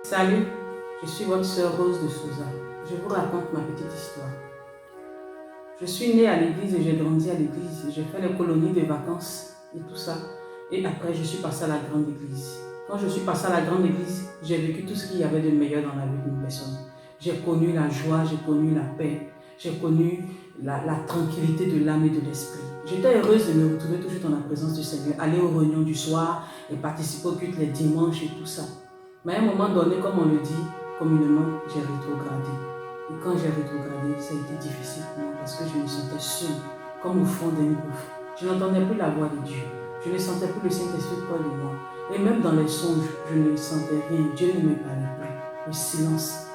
Salut, je suis votre sœur Rose de Souza. Je vous raconte ma petite histoire. Je suis née à l'église et j'ai grandi à l'église. J'ai fait les colonies de vacances et tout ça. Et après, je suis passée à la grande église. Quand je suis passée à la grande église, j'ai vécu tout ce qu'il y avait de meilleur dans la vie d'une personne. J'ai connu la joie, j'ai connu la paix, j'ai connu la tranquillité de l'âme et de l'esprit. J'étais heureuse de me retrouver toujours dans la présence du Seigneur, aller aux réunions du soir et participer au culte les dimanches et tout ça. Mais à un moment donné, comme on le dit communément, j'ai rétrogradé. Et quand j'ai rétrogradé, ça a été difficile pour moi parce que je me sentais seule, comme au fond d'un gouffre. Je n'entendais plus la voix de Dieu. Je ne sentais plus le Saint-Esprit près de moi. Et même dans les songes, je ne sentais rien. Dieu ne me parlait plus. Le silence.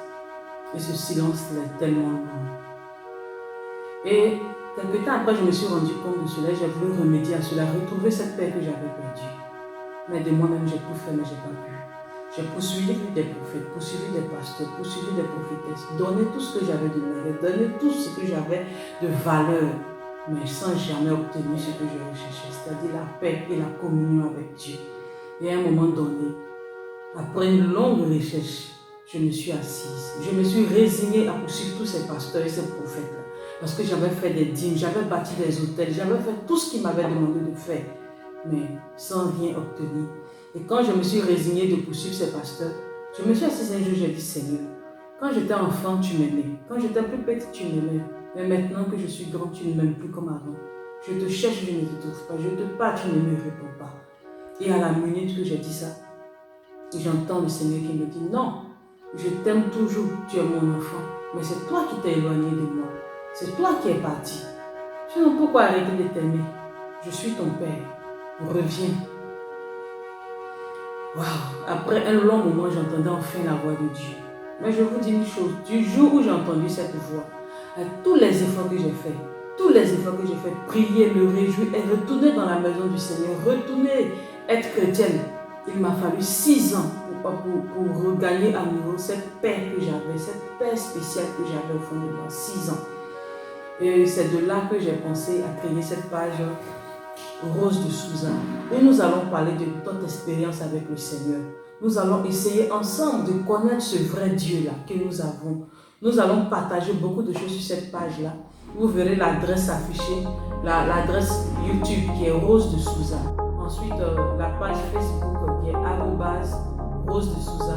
Et ce silence est tellement lourd. Et quelque temps après, je me suis rendu compte de cela. J'ai voulu remédier à cela, retrouver cette paix que j'avais perdue. Mais de moi-même, j'ai tout fait, mais je n'ai pas pu. J'ai poursuivi des prophètes, poursuivi des pasteurs, poursuivi des prophétesses, donné tout ce que j'avais de mérite, donné tout ce que j'avais de valeur, mais sans jamais obtenir ce que je recherchais, c'est-à-dire la paix et la communion avec Dieu. Et à un moment donné, après une longue recherche, je me suis assise. Je me suis résignée à poursuivre tous ces pasteurs et ces prophètes-là. Parce que j'avais fait des dîmes, j'avais bâti des hôtels, j'avais fait tout ce qu'ils m'avaient demandé de faire, mais sans rien obtenir. Et quand je me suis résignée de poursuivre ces pasteurs, je me suis assise un jour, j'ai dit Seigneur, quand j'étais enfant, tu m'aimais. Quand j'étais plus petite, tu m'aimais. Mais maintenant que je suis grande, tu ne m'aimes plus comme avant. Je te cherche, je ne te trouve pas. Je te parle, tu ne me réponds pas. Et à la minute que j'ai dit ça, j'entends le Seigneur qui me dit non, je t'aime toujours, tu es mon enfant. Mais c'est toi qui t'es éloigné de moi. C'est toi qui es parti. Sinon, pourquoi arrêter de t'aimer? Je suis ton Père. Reviens. Waouh! Après un long moment, j'entendais enfin la voix de Dieu. Mais je vous dis une chose, du jour où j'ai entendu cette voix, avec tous les efforts que j'ai faits, prier, me réjouir et retourner dans la maison du Seigneur, retourner être chrétienne, il m'a fallu 6 ans pour regagner à nouveau cette paix que j'avais, cette paix spéciale que j'avais au fond de moi, 6 ans. Et c'est de là que j'ai pensé à créer cette page Rose de Souza, où nous allons parler de notre expérience avec le Seigneur. Nous allons essayer ensemble de connaître ce vrai Dieu-là que nous avons. Nous allons partager beaucoup de choses sur cette page-là. Vous verrez l'adresse affichée, l'adresse YouTube qui est Rose de Souza. Ensuite, la page Facebook qui est @Rose de Souza.